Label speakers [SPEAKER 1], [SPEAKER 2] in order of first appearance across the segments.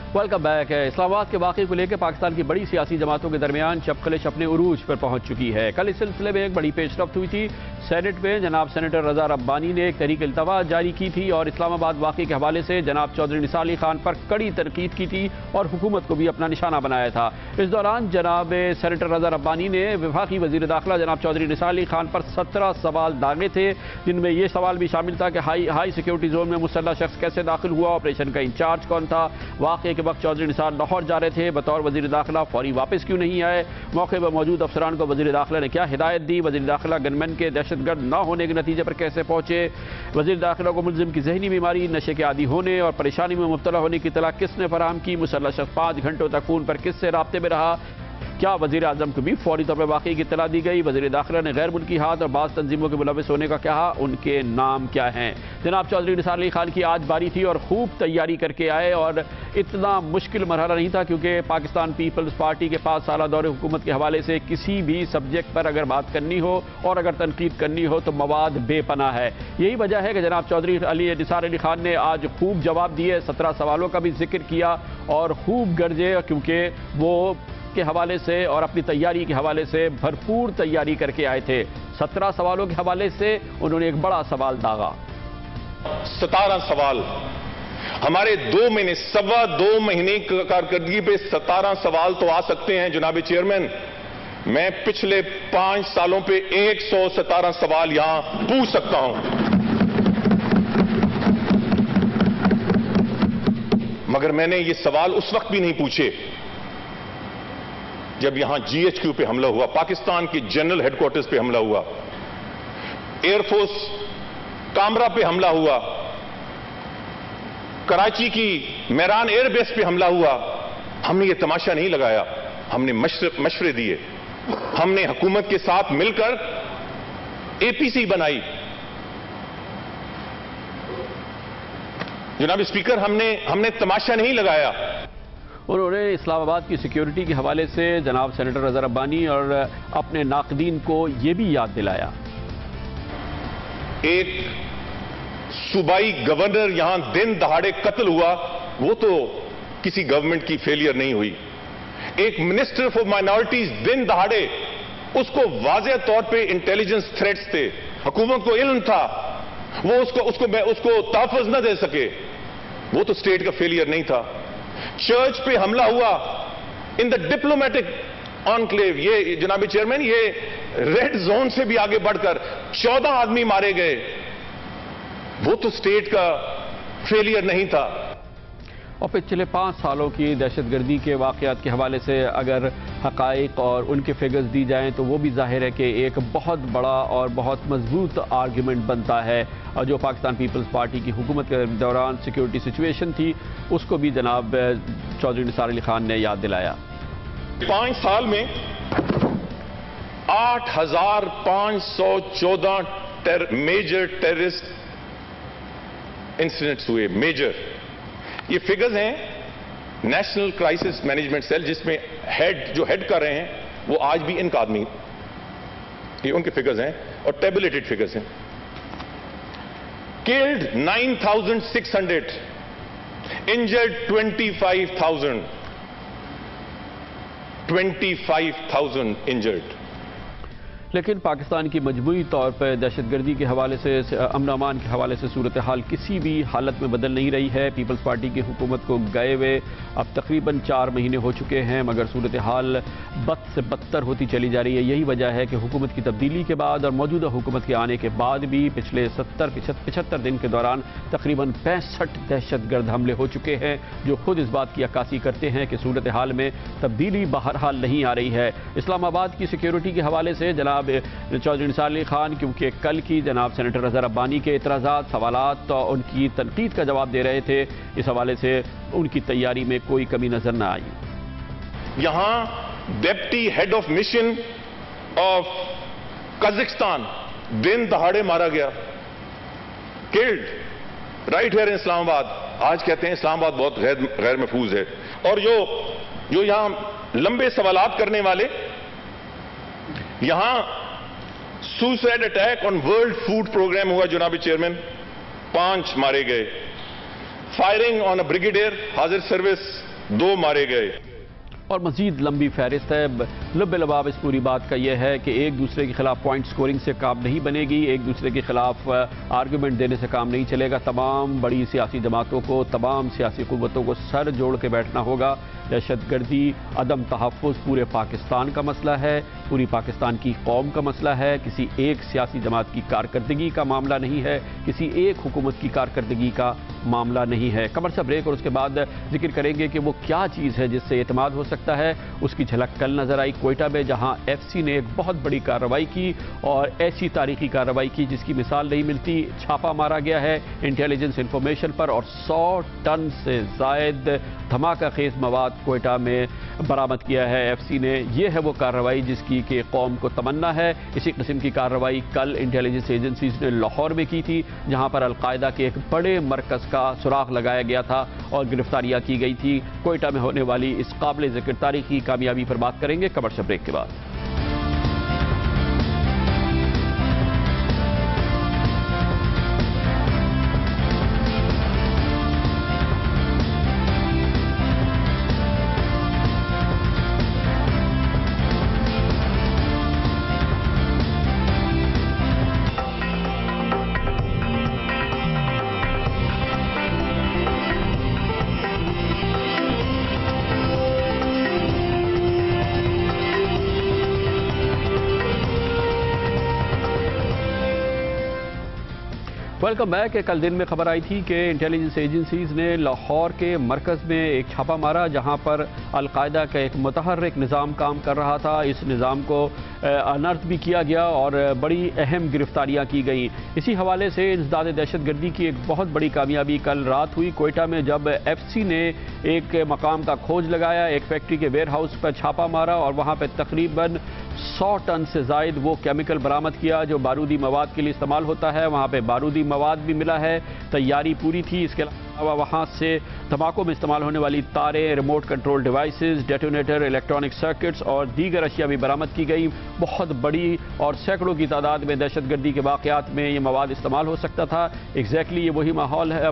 [SPEAKER 1] Welcome back है। इस्लामाबाद के वाक़े को लेकर पाकिस्तान की बड़ी सियासी जमातों के दरमियान चपखलिश अपने उरूज पर पहुंच चुकी है। कल इस सिलसिले में एक बड़ी पेशरफ्त हुई थी। सेनेट में जनाब सेनेटर रजा रब्बानी ने एक तहरीक इल्तवा जारी की थी और इस्लामाबाद वाक़े के हवाले से जनाब चौधरी निसार अली खान पर कड़ी तनकीद की थी और हुकूमत को भी अपना निशाना बनाया था। इस दौरान जनाब सेनेटर रजा रब्बानी ने वफाकी वज़ीर दाखिला जनाब चौधरी निसार अली खान पर 17 सवाल दागे थे, जिनमें यह सवाल भी शामिल था कि हाई सिक्योरिटी जोन में मुसल्लह शख्स कैसे दाखिल हुआ, ऑपरेशन का इंचार्ज कौन था, वाक़े के वक्त चौधरी निसार लाहौर जा रहे थे, बतौर वज़ीर दाखिला फौरी वापस क्यों नहीं आए, मौके पर मौजूद अफसरान को वज़ीर दाखिला ने क्या हिदायत दी, वज़ीर दाखिला गनमैन के दहशतगर्द न होने के नतीजे पर कैसे पहुंचे, वज़ीर दाखिला को मुलजिम की जहनी बीमारी, नशे के आदी होने और परेशानी में मुब्तला होने की इत्तला किसने फराहम की, मुसल्लह शख्स 5 घंटों तक फ़ोन पर किससे राब्ते में रहा, क्या वज़ीर आज़म को भी फौरी तौर पर वाक़ई की इत्तला दी गई, वज़ीर दाखिला ने गैर मुल्की हाथ और बाज़ तंजीमों के मुलविस होने का कहा, उनके नाम क्या हैं। जनाब चौधरी निसार अली खान की आज बारी थी और खूब तैयारी करके आए और इतना मुश्किल मरहला नहीं था, क्योंकि पाकिस्तान पीपल्स पार्टी के 5 साला दौरे हुकूमत के हवाले से किसी भी सब्जेक्ट पर अगर बात करनी हो और अगर तनकीद करनी हो तो मवाद बेपनाह है। यही वजह है कि जनाब चौधरी निसार अली खान ने आज खूब जवाब दिए, 17 सवालों का भी जिक्र किया और खूब गरजे, क्योंकि वो के हवाले से और अपनी तैयारी के हवाले से भरपूर तैयारी करके आए थे। 17 सवालों के हवाले से उन्होंने एक बड़ा सवाल दागा।
[SPEAKER 2] 17 सवाल हमारे 2 महीने, 2.25 महीने कारकर्दगी पे 17 सवाल तो आ सकते हैं जनाब चेयरमैन। मैं पिछले 5 सालों पे 117 सवाल यहां पूछ सकता हूं, मगर मैंने ये सवाल उस वक्त भी नहीं पूछे जब यहां GHQ पे हमला हुआ, पाकिस्तान के जनरल हेडक्वार्टर्स पे हमला हुआ, एयरफोर्स कामरा पे हमला हुआ, कराची की मेरान एयरबेस पे हमला हुआ। हमने ये तमाशा नहीं लगाया, हमने मशवरे दिए, हमने हुकूमत के साथ मिलकर APC बनाई। जनाब स्पीकर, हमने तमाशा नहीं लगाया।
[SPEAKER 1] उन्होंने इस्लामाबाद की सिक्योरिटी के हवाले से जनाब सेनेटर रजा रब्बानी और अपने नाक़दीन को यह भी याद दिलाया।
[SPEAKER 2] एक सूबाई गवर्नर यहां दिन दहाड़े कत्ल हुआ, वो तो किसी गवर्नमेंट की फेलियर नहीं हुई। एक मिनिस्टर फॉर माइनॉरिटीज दिन दहाड़े, उसको वाज़ेह तौर पे इंटेलिजेंस थ्रेट्स थे, हुकूमत को इल्म था, वो उसको तहफ़्फ़ुज़ न दे सके, वो तो स्टेट का फेलियर नहीं था। चर्च पे हमला हुआ इन द डिप्लोमेटिक ऑनक्लेव, ये जनाब चेयरमैन, ये रेड जोन से भी आगे बढ़कर 14 आदमी मारे गए, वो तो स्टेट का फेलियर नहीं था।
[SPEAKER 1] और पिछले 5 सालों की दहशतगर्दी के वाक़यात के हवाले से अगर हक़ाइक़ और उनके फिगर्स दी जाएं तो वो भी ज़ाहिर है कि एक बहुत बड़ा और बहुत मजबूत आर्ग्यूमेंट बनता है। और जो पाकिस्तान पीपल्स पार्टी की हुकूमत के दौरान सिक्योरिटी सिचुएशन थी, उसको भी जनाब चौधरी निसार अली खान ने याद दिलाया।
[SPEAKER 2] 5 साल में 8,514 मेजर टेररिस्ट इंसिडेंट्स हुए। मेजर, ये फिगर्स हैं नेशनल क्राइसिस मैनेजमेंट सेल, जिसमें जो हेड कर रहे हैं वो आज भी इनका आदमी, ये उनके फिगर्स हैं और टेबुलेटेड फिगर्स हैं। Killed 9,600, injured 25,000 injured.
[SPEAKER 1] लेकिन पाकिस्तान की मजबूरी तौर पर दहशतगर्दी के हवाले से, अमन अमान के हवाले से सूरत हाल किसी भी हालत में बदल नहीं रही है। पीपल्स पार्टी की हुकूमत को गए हुए अब तकरीबन 4 महीने हो चुके हैं, मगर सूरत हाल बद से बदतर होती चली जा रही है। यही वजह है कि हुकूमत की तब्दीली के बाद और मौजूदा हुकूमत के आने के बाद भी पिछले 75 दिन के दौरान तकरीबन 65 दहशतगर्द हमले हो चुके हैं, जो खुद इस बात की अक्कासी करते हैं कि सूरत हाल में तब्दीली बहरहाल नहीं आ रही है। इस्लामाबाद की सिक्योरिटी के हवाले से जनाब चौधरी निसार अली खान, क्योंकि कल की जनाब सेनेटर रजा रब्बानी के एतराज़ात, सवालात तो उनकी तनकीद का जवाब दे रहे थे, इस हवाले से उनकी तैयारी में कोई कमी नजर न आई।
[SPEAKER 2] यहां deputy head of mission of Kazakhstan दिन दहाड़े मारा गया, killed right here in Islamabad. आज कहते हैं इस्लामाबाद बहुत गैर महफूज है। और जो यहां लंबे सवालात करने वाले, यहां suicide attack on world food programme हुआ जनाब चेयरमैन, 5 मारे गए। फायरिंग ऑन अ ब्रिगेडियर हाजिर सर्विस 2 मारे गए।
[SPEAKER 1] और मजीद लंबी फहरिस्त है। लब लबाब इस पूरी बात का यह है कि एक दूसरे के खिलाफ पॉइंट स्कोरिंग से काम नहीं बनेगी, एक दूसरे के खिलाफ आर्गूमेंट देने से काम नहीं चलेगा। तमाम बड़ी सियासी जमातों को, तमाम सियासी कुव्वतों को सर जोड़ के बैठना होगा। दहशतगर्दी, अदम तहफ़्फ़ुज़ पूरे पाकिस्तान का मसला है, पूरी पाकिस्तान की कौम का मसला है। किसी एक सियासी जमात की कारकर्दगी का मामला नहीं है, किसी एक हुकूमत की कारकर्दगी का मामला नहीं है। कमर्शियल ब्रेक और उसके बाद जिक्र करेंगे कि वो क्या चीज़ है जिससे एतमाद हो सकता है। उसकी झलक कल नजर आई कोयटा में, जहां एफसी ने एक बहुत बड़ी कार्रवाई की और ऐसी तारीखी कार्रवाई की जिसकी मिसाल नहीं मिलती। छापा मारा गया है इंटेलिजेंस इंफॉर्मेशन पर और 100 टन से जायद धमाका खेज मवाद कोयटा में बरामद किया है एफसी ने। यह है वो कार्रवाई जिसकी कि कौम को तमन्ना है। इसी किस्म की कार्रवाई कल इंटेलिजेंस एजेंसीज ने लाहौर में की थी, जहां पर अलकायदा के एक बड़े मरकज का सुराग लगाया गया था और गिरफ्तारियां की गई थी। कोयटा में होने वाली इस काबिल ज़िक्र तारीखी कामयाबी पर बात करेंगे कमर्शियल ब्रेक के बाद। Welcome back. कल दिन में खबर आई थी कि इंटेलिजेंस एजेंसीज ने लाहौर के मरकज़ में एक छापा मारा, जहां पर अलकायदा का एक मुतहर्रिक निज़ाम काम कर रहा था। इस निज़ाम को अनर्थ भी किया गया और बड़ी अहम गिरफ्तारियां की गई। इसी हवाले से इंसदाद दहशतगर्दी की एक बहुत बड़ी कामयाबी कल रात हुई कोयटा में, जब एफसी ने एक मकाम का खोज लगाया, एक फैक्ट्री के वेयर हाउस पर छापा मारा और वहां पर तकरीबन 100 टन से जायद वो केमिकल बरामद किया जो बारूदी मवाद के लिए इस्तेमाल होता है। वहाँ पे बारूदी मवाद भी मिला है, तैयारी पूरी थी। इसके अलावा वहाँ से धमाकों में इस्तेमाल होने वाली तारें, remote control devices, detonator, electronic circuits और दीगर अशिया भी बरामद की गई। बहुत बड़ी और सैकड़ों की तादाद में दहशतगर्दी के वाक़यात में ये मवाद इस्तेमाल हो सकता था। एग्जैक्टली ये वही माहौल है,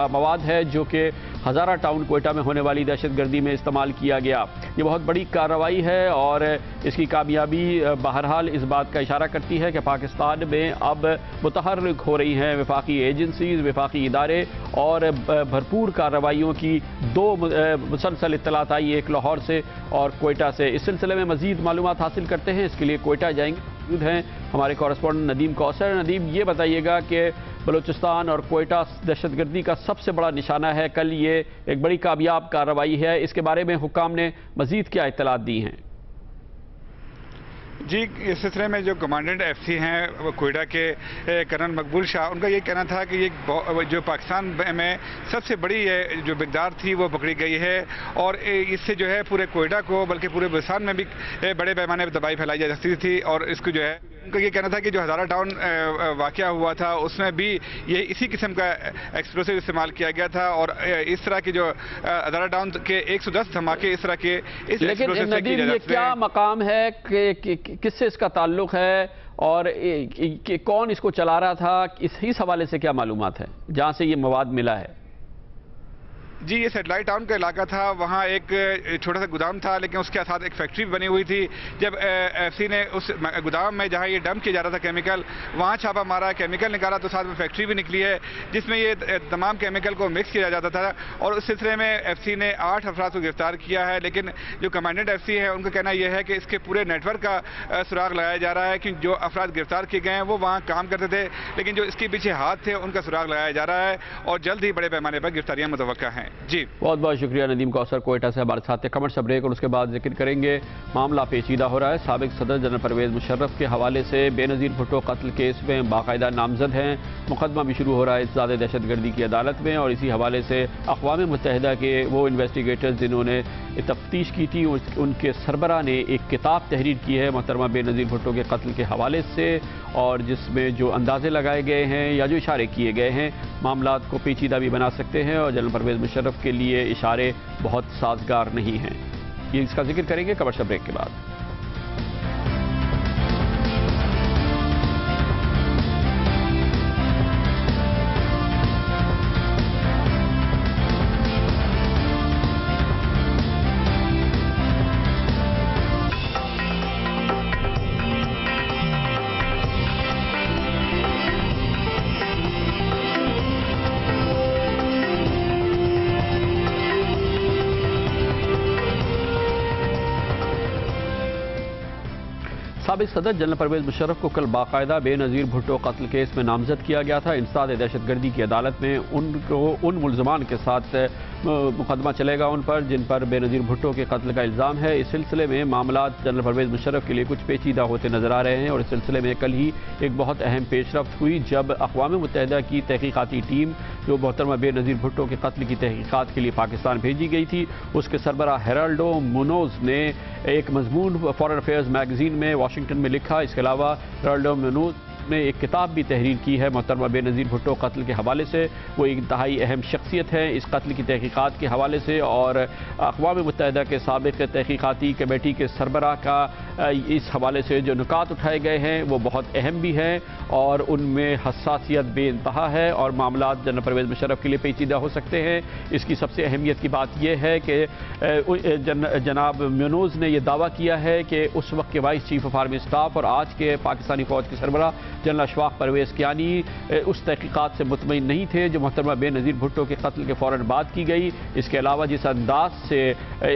[SPEAKER 1] मवाद है जो कि हज़ारा टाउन कोयटा में होने वाली दहशतगर्दी में इस्तेमाल किया गया। ये बहुत बड़ी कार्रवाई है और इसकी कामयाबी बहरहाल इस बात का इशारा करती है कि पाकिस्तान में अब मुतहर्रिक हो रही हैं वफाकी एजेंसीज, वफाकी इदारे और भरपूर कार्रवाइयों की 2 मुसलसल इत्तलात आई, एक लाहौर से और कोयटा से। इस सिलसिले में मज़ीद मालूमात हासिल करते हैं, इसके लिए कोयटा जाएंगे। मौजूद हैं हमारे कॉरेस्पॉन्डेंट नदीम कौसर। नदीम, ये बताइएगा कि बलूचिस्तान और कोयटा दहशतगर्दी का सबसे बड़ा निशाना है, कल ये एक बड़ी कामयाब कार्रवाई है, इसके बारे में हुक्काम ने मज़ीद क्या इत्तलात दी हैं?
[SPEAKER 3] जी, इस सिलसिले में जो कमांडेंट एफसी हैं कोयटा के कर्नल मकबूल शाह, उनका ये कहना था कि ये जो पाकिस्तान में सबसे बड़ी जो मिकदार थी वो पकड़ी गई है और इससे जो है पूरे कोयटा को बल्कि पूरे बलूचिस्तान में भी बड़े पैमाने पर तबाही फैलाई जा सकती थी। और इसको जो है उनका ये कहना था कि जो हज़ारा टाउन वाक़या हुआ था उसमें भी ये इसी किस्म का एक्सप्लोसिव इस्तेमाल किया गया था और इस तरह की जो हज़ारा टाउन के 110 धमाके इस तरह के इस
[SPEAKER 1] लेकिन नदीम, ये क्या मकाम है कि किससे इसका ताल्लुक है और कौन इसको चला रहा था, इस हवाले से क्या मालूमात है जहां से ये मवाद मिला है?
[SPEAKER 3] जी, ये सेटेलाइट टाउन का इलाका था, वहाँ एक छोटा सा गोदाम था लेकिन उसके साथ एक फैक्ट्री बनी हुई थी। जब एफसी ने उस गोदाम में जहाँ ये डंप किया जा रहा था केमिकल, वहाँ छापा मारा, केमिकल निकाला तो साथ में फैक्ट्री भी निकली है जिसमें ये तमाम केमिकल को मिक्स किया जाता था। और उस सिलसिले में एफसी ने 8 अफराद को गिरफ्तार किया है। लेकिन जो कमांडेंट एफसी है उनका कहना यह है कि इसके पूरे नेटवर्क का सुराग लगाया जा रहा है कि जो अफराद गिरफ्तार किए गए हैं वो वहाँ काम करते थे, लेकिन जो इसके पीछे हाथ थे उनका सुराग लगाया जा रहा है और जल्द ही बड़े पैमाने पर गिरफ्तारियाँ मुतवक्का हैं। जी,
[SPEAKER 1] बहुत बहुत शुक्रिया नदीम कौसर कोयटा से हमारे साथ। कमर्शियल ब्रेक और उसके बाद जिक्र करेंगे मामला पेचीदा हो रहा है। साबिक सदर जनरल परवेज मुशर्रफ के हवाले से बेनज़ीर भुट्टो कत्ल केस में बाकायदा नामजद हैं, मुकदमा भी शुरू हो रहा है इंसदाद दहशतगर्दी की अदालत में। और इसी हवाले से अक़वाम मुत्तहिदा के वो इन्वेस्टिगेटर्स जिन्होंने तफ्तीश की थी उनके सरबरा ने एक किताब तहरीर की है मोहतरमा बेनज़ीर भुट्टो के कत्ल के हवाले से, और जिसमें जो अंदाजे लगाए गए हैं या जो इशारे किए गए हैं मामलात को पेचीदा भी बना सकते हैं और जनरल परवेज मुशर्रफ के लिए इशारे बहुत साजगार नहीं हैं। ये इसका जिक्र करेंगे कमर्शियल ब्रेक के बाद। سابق صدر جنرل پرویز مشرف کو کل باقاعدہ بے نظیر بھٹو قتل کیس میں نامزد کیا گیا تھا۔ انسداد دہشت گردی کی عدالت میں ان ملزمان کے ساتھ مقدمہ چلے گا ان پر جن پر بے نظیر بھٹو کے قتل کا الزام ہے۔ اس سلسلے میں معاملات جنرل پرویز مشرف کے لیے کچھ پیچیدہ ہوتے نظر آ رہے ہیں، اور اس سلسلے میں کل ہی ایک بہت اہم پیش رفت ہوئی جب اقوام متحدہ کی تحقیقاتی ٹیم جو محترمہ بے نظیر بھٹو کے قتل کی تحقیقات کے لیے پاکستان بھیجی گئی تھی، اس کے سربراہ ہیرالڈو مونوز نے ایک مضمون فارن افیئرز میگزین میں واشنگٹن میں لکھا۔ اس کے علاوہ ہیرالڈو مونوز نے ایک کتاب بھی تحریر کی ہے محترمہ بے نظیر بھٹو قتل کے حوالے سے۔ وہ ایک انتہائی اہم شخصیت ہے اس قتل کی تحقیقات کے حوالے سے، اور اقوام متحدہ کے سابق تحقیقاتی کمیٹی کے سربراہ کا اس حوالے سے جو نکات اٹھائے گئے ہیں وہ بہت اہم بھی ہیں، اور ان میں حساسیت بے انتہا ہے، اور معاملات جنرل پرویز مشرف کے لیے پیچیدہ ہو سکتے ہیں۔ اس کی سب سے اہمیت کی بات یہ ہے کہ جناب مونوز نے یہ دعویٰ کیا ہے کہ اس وقت کے vice chief of army staff اور آج کے پاکستانی فوج کے سربراہ جنرل اشفاق پرویز کیانی اس تحقیقات سے مطمئن نہیں تھے جو محترمہ بے نظیر بھٹو کے قتل کے فوراً بعد کی گئی۔ اس کے علاوہ جس انداز سے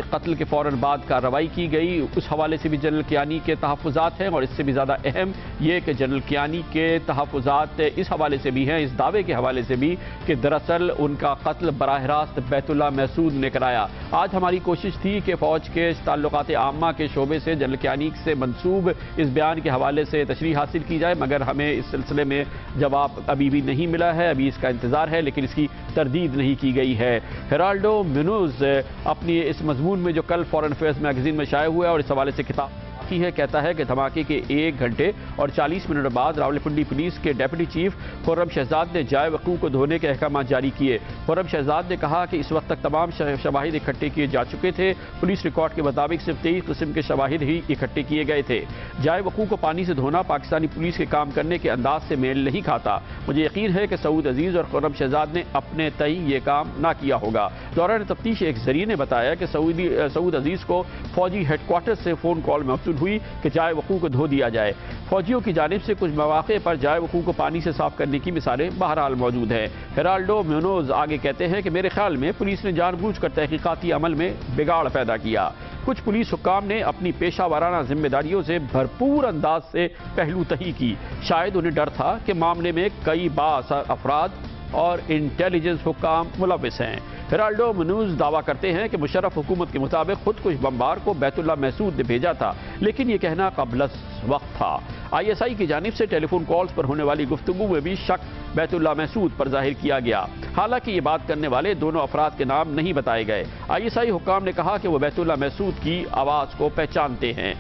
[SPEAKER 1] قتل کے فوراً بعد کارروائی کی گئی اس حوالے سے بھی جنرل کیانی کے تحفظات ہیں، اور اس سے بھی زیادہ اہم یہ کہ جنرل کیانی کے تحفظات اس حوالے سے بھی ہیں، اس دعوے کے حوالے سے بھی، کہ دراصل ان کا قتل براہ راست بیت اللہ محسود نے کرایا۔ آج ہماری کوشش تھی کہ فوج کے تعلقات عامہ کے شعبے سے جنرل کیانی سے منسوب اس بیان کے حوالے سے تشریح حاصل کی جائے، مگر ہمیں اس سلسلے میں جواب ابھی بھی نہیں ملا ہے، ابھی اس کا انتظار ہے، لیکن اس کی تردید نہیں کی گئی ہے۔ ہیرالڈو مونوز اپنی اس مضمون میں جو کل فارن افیئرز میگزین میں شائع ہوا ہے اور اس حوالے سے کتاب ہے، کہتا ہے کہ دھماکے کے 1 گھنٹے اور 40 منٹ بعد راولپنڈی پولیس کے ڈیپٹی چیف خرم شہزاد نے جائے وقوع کو دھونے کے احکامات جاری کیے۔ خرم شہزاد نے کہا کہ اس وقت تک تمام شواہد اکٹھے کیے جا چکے تھے۔ پولیس ریکارڈ کے مطابق صرف 23 قسم کے شواہد ہی اکٹھے کیے گئے تھے۔ جائے وقوع کو پانی سے دھونا پاکستانی پولیس کے کام کرنے کے انداز سے میل نہیں کھاتا۔ مجھے یقین ہے کہ سعود عزیز اور خرم شہزاد نے اپنے تئیں یہ کام نہ کیا ہوگا۔ دوران تفتیش ایک ذریعے نے بتایا کہ سعود عزیز کو فوجی ہیڈ کوارٹر سے فون کال موصول ہوئی کہ جائے وقوع کو دھو دیا جائے۔ فوجیوں کی جانب سے کچھ مواقع پر جائے وقوع کو پانی سے صاف کرنے کی مثالیں بہرحال موجود ہیں۔ ہیرالڈو مونوز آگے کہتے ہیں کہ میرے خیال میں پولیس نے جان بوجھ کر تحقیقاتی عمل میں بگاڑ پیدا کیا۔ کچھ پولیس حکام نے اپنی پیشہ ورانہ ذمہ داریوں سے بھرپور انداز سے پہلو تہی کی۔ شاید انہیں ڈر تھا کہ معاملے میں کئی بااثر افراد اور انٹیلیجنس حکام ملوث ہیں۔ ہیرالڈو مونوز دعویٰ کرتے ہیں کہ مشرف حکومت کے مطابق خود کش بمبار کو بیت اللہ محسود نے بھیجا تھا، لیکن یہ کہنا قبل وقت تھا۔ ISI کی جانب سے ٹیلی فون کالز پر ہونے والی گفتگو میں بھی شک بیت اللہ محسود پر ظاہر کیا گیا، حالانکہ یہ بات کرنے والے دونوں افراد کے نام نہیں بتائے گئے۔ ISI حکام نے کہا کہ وہ بیت اللہ محسود کی آواز کو پہچانتے ہیں۔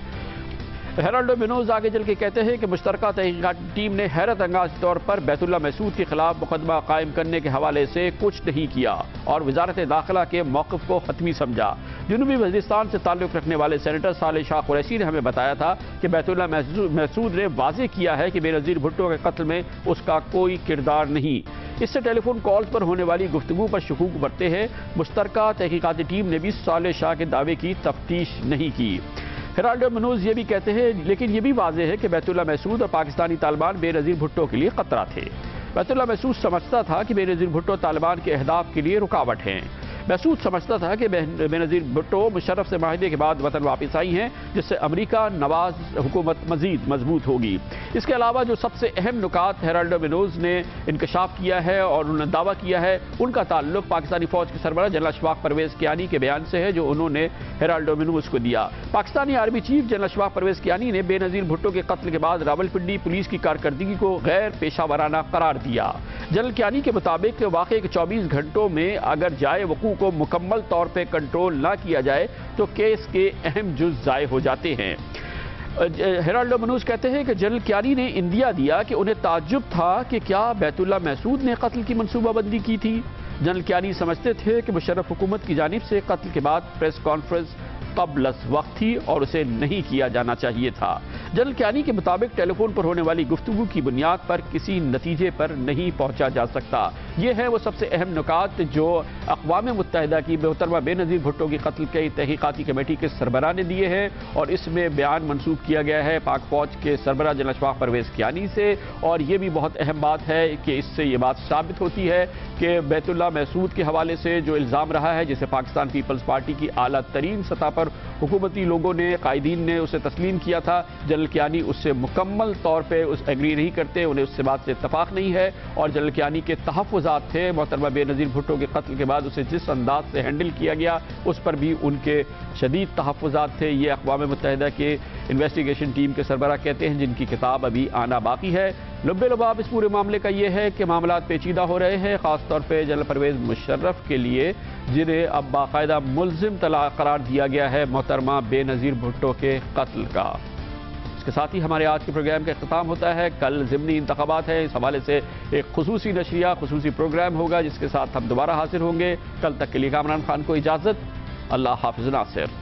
[SPEAKER 1] ہیرالڈو مونوز آگے چل کے کہتے ہیں کہ مشترکہ تحقیقاتی ٹیم نے حیرت انگیز طور پر بیت اللہ محسود کے خلاف مقدمہ قائم کرنے کے حوالے سے کچھ نہیں کیا اور وزارت داخلہ کے موقف کو حتمی سمجھا۔ جنوبی وزیرستان سے تعلق رکھنے والے سینیٹر صالح شاہ قریشی نے ہمیں بتایا تھا کہ بیت اللہ محسود نے واضح کیا ہے کہ بے نظیر بھٹو کے قتل میں اس کا کوئی کردار نہیں۔ اس سے ٹیلی فون کالز پر ہونے والی گفتگو پر شکوک بڑھتے ہیں۔ مشترکہ تحقیقاتی ٹیم نے بھی صالح شاہ کے دعوے کی تفتیش نہیں کی۔ ہیرالڈو مونوز یہ بھی کہتے ہیں لیکن یہ بھی واضح ہے کہ بیت اللہ محسود اور پاکستانی طالبان بے نظیر بھٹو کے لیے خطرہ تھے۔ بیت اللہ محسود سمجھتا تھا کہ بے نظیر بھٹو طالبان کے اہداف کے لیے رکاوٹ ہیں۔ محسود سمجھتا تھا کہ بے نظیر بھٹو مشرف سے معاہدے کے بعد وطن واپس آئی ہیں، جس سے امریکہ نواز حکومت مزید مضبوط ہوگی۔ اس کے علاوہ جو سب سے اہم نکات ہیرالڈو مونوز نے انکشاف کیا ہے اور انہوں نے دعویٰ کیا ہے، ان کا تعلق پاکستانی فوج کے سربراہ جنرل اشفاق پرویز کیانی کے بیان سے ہے جو انہوں نے ہیرالڈو مونوز کو دیا۔ Pakistani army chief general Ashfaq Pervez Kayani نے بے نظیر بھٹو کے قتل کے بعد راولپنڈی پولیس کی کارکردگی کو غیر پیشہ ورانہ قرار دیا۔ جنرل کیانی کے مطابق واقعے کے 24 گھنٹوں میں اگر جائے وقوع کو مکمل طور پہ کنٹرول نہ کیا جائے تو کیس کے اہم جز ضائع ہو جاتے ہیں۔ ہیرالڈو مونوز کہتے ہیں کہ جنرل کیانی نے اندیا دیا کہ انہیں تعجب تھا کہ کیا بیت اللہ محسود نے قتل کی منصوبہ بندی کی تھی۔ جنرل کیانی سمجھتے تھے کہ مشرف حکومت کی جانب سے قتل کے بعد پریس کانفرنس قبل وقت تھی اور اسے نہیں کیا جانا چاہیے تھا۔ جنرل کیانی کے مطابق ٹیلی فون پر ہونے والی گفتگو کی بنیاد پر کسی نتیجے پر نہیں پہنچا جا سکتا۔ یہ ہیں وہ سب سے اہم نکات جو اقوام متحدہ کی محترمہ بے نظیر بھٹو کی قتل کی تحقیقاتی کمیٹی کے سربراہ نے دیے ہیں، اور اس میں بیان منسوخ کیا گیا ہے پاک فوج کے سربراہ جنرل اشفاق پرویز کیانی سے، اور یہ بھی بہت اہم بات ہے کہ اس سے یہ بات ثابت ہوتی ہے کہ بیت اللہ محسود کے حوالے سے جو الزام رہا ہے، جسے پاکستان پیپلز پارٹی کی اعلیٰ ترین سطح پر पर हुकूमती लोगों ने, कायदीन ने उसे तस्लीम किया था। जनरल कियानी उससे मुकम्मल तौर पर उस एग्री नहीं करते, उन्हें उससे बात से इत्तफाक नहीं है। और जनरल कियानी के तहफ़्फ़ुज़ात थे मोहतरमा बेनज़ीर भुट्टो के कत्ल के बाद उसे जिस अंदाज से हैंडल किया गया उस पर भी उनके शदीद तहफ़्फ़ुज़ात थे। ये अक़वाम मुत्तहिदा के इन्वेस्टिगेशन टीम के सरबराह कहते हैं, जिनकी किताब अभी आना बाकी है। लुब्बे लुबाब इस पूरे मामले का ये है कि मामलात पेचीदा हो रहे हैं, ख़ासतौर पर जनरल परवेज़ मुशर्रफ के लिए, जिन्हें अब बाकायदा मुल्ज़िम करार दिया गया है मोहतरमा बेनज़ीर भुट्टो के कत्ल का। इसके साथ ही हमारे आज के प्रोग्राम का इख्तिताम होता है। कल ज़िमनी इंतखाबात है, इस हवाले से एक खुसूसी नशरिया, खुसूसी प्रोग्राम होगा जिसके साथ हम दोबारा हाजिर होंगे। कल तक के लिए कामरान खान को इजाज़त। अल्लाह हाफ़िज़ नासिर।